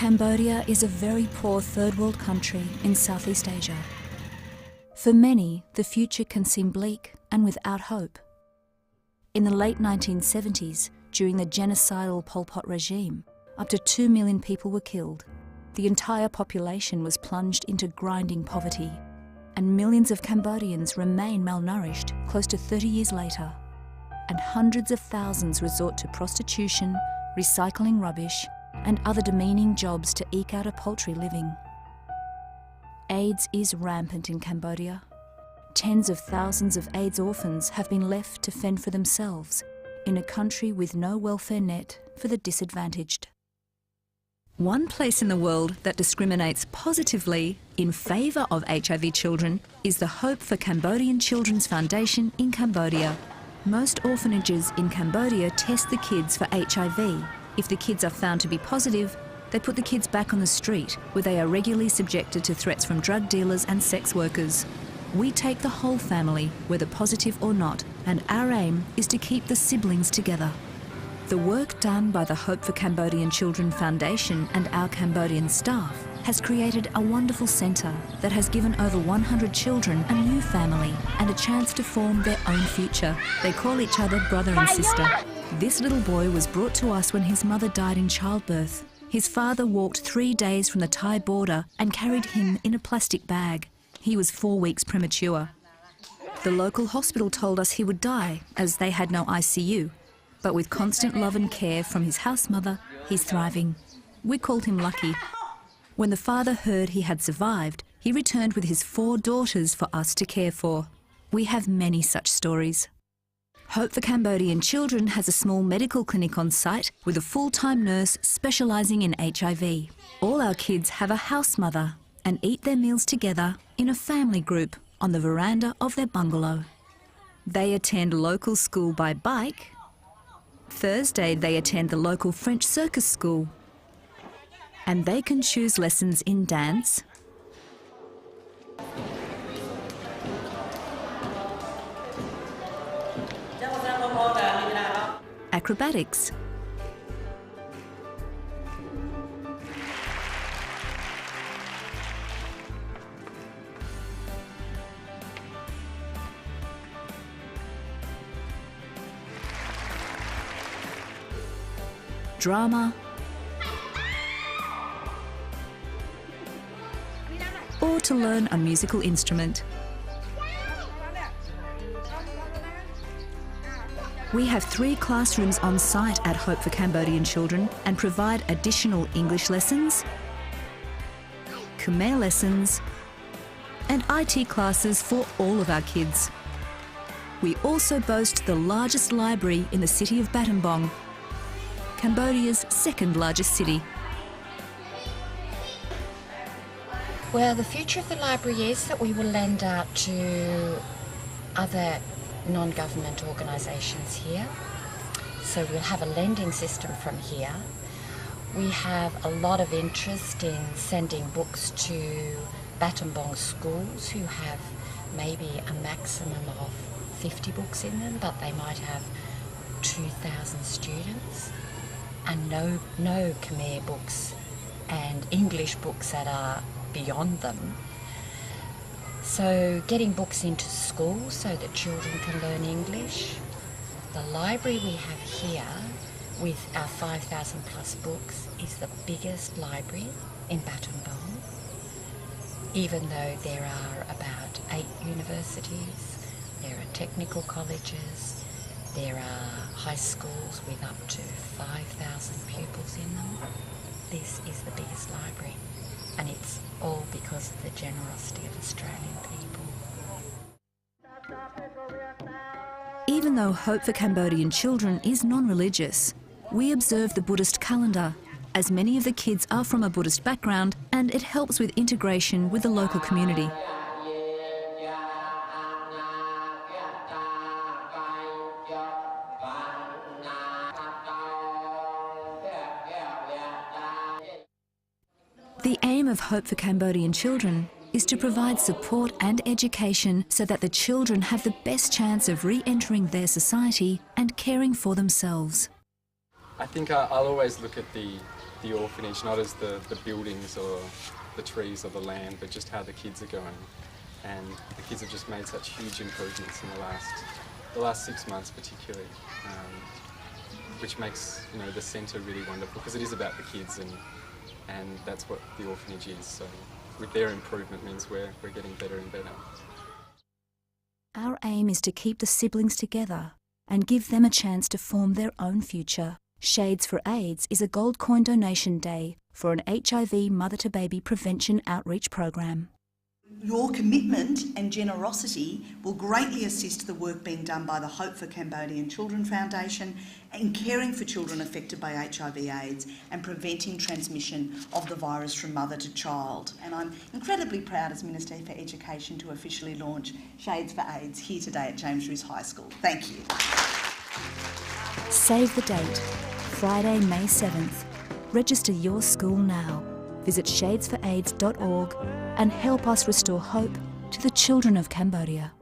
Cambodia is a very poor third world country in Southeast Asia. For many, the future can seem bleak and without hope. In the late 1970s, during the genocidal Pol Pot regime, up to 2 million people were killed. The entire population was plunged into grinding poverty, and millions of Cambodians remain malnourished close to 30 years later. And hundreds of thousands resort to prostitution, recycling rubbish, and other demeaning jobs to eke out a paltry living. AIDS is rampant in Cambodia. Tens of thousands of AIDS orphans have been left to fend for themselves in a country with no welfare net for the disadvantaged. One place in the world that discriminates positively in favour of HIV children is the Hope for Cambodian Children's Foundation in Cambodia. Most orphanages in Cambodia test the kids for HIV. If the kids are found to be positive, they put the kids back on the street, where they are regularly subjected to threats from drug dealers and sex workers. We take the whole family, whether positive or not, and our aim is to keep the siblings together. The work done by the Hope for Cambodian Children Foundation and our Cambodian staff has created a wonderful centre that has given over 100 children a new family and a chance to form their own future. They call each other brother and sister. This little boy was brought to us when his mother died in childbirth. His father walked 3 days from the Thai border and carried him in a plastic bag. He was 4 weeks premature. The local hospital told us he would die as they had no ICU, but with constant love and care from his house mother, he's thriving. We called him lucky. When the father heard he had survived, he returned with his 4 daughters for us to care for. We have many such stories. Hope for Cambodian Children has a small medical clinic on site with a full-time nurse specialising in HIV. All our kids have a house mother and eat their meals together in a family group on the veranda of their bungalow. They attend local school by bike. Thursday they attend the local French circus school. And they can choose lessons in dance, acrobatics, drama, or to learn a musical instrument. We have 3 classrooms on site at Hope for Cambodian Children and provide additional English lessons, Khmer lessons, and IT classes for all of our kids. We also boast the largest library in the city of Battambang, Cambodia's 2nd largest city. Well, the future of the library is that we will lend out to other non-government organisations here. So we'll have a lending system from here. We have a lot of interest in sending books to Battambang schools who have maybe a maximum of 50 books in them, but they might have 2,000 students, and no Khmer books and English books that are beyond them. So getting books into schools so that children can learn English. The library we have here with our 5,000 plus books is the biggest library in Battambang, even though there are about 8 universities, there are technical colleges, there are high schools with up to 5,000 pupils in them. This is the biggest library, and it's all because of the generosity of Australian people. Even though Hope for Cambodian Children is non-religious, we observe the Buddhist calendar, as many of the kids are from a Buddhist background, and it helps with integration with the local community. The aim of Hope for Cambodian Children is to provide support and education so that the children have the best chance of re-entering their society and caring for themselves. I think I'll always look at the the orphanage, not as the buildings or the trees or the land, but just how the kids are going. And the kids have just made such huge improvements in the last 6 months particularly, which makes the centre really wonderful, because it is about the kids, and that's what the orphanage is. So with their improvement means we're getting better and better. Our aim is to keep the siblings together and give them a chance to form their own future. Shades for AIDS is a gold coin donation day for an HIV mother-to-baby prevention outreach program. Your commitment and generosity will greatly assist the work being done by the Hope for Cambodian Children Foundation in caring for children affected by HIV/AIDS and preventing transmission of the virus from mother to child. And I'm incredibly proud as Minister for Education to officially launch Shades for AIDS here today at James Roos High School. Thank you. Save the date, Friday, May 7th. Register your school now. Visit shadesforaids.org and help us restore hope to the children of Cambodia.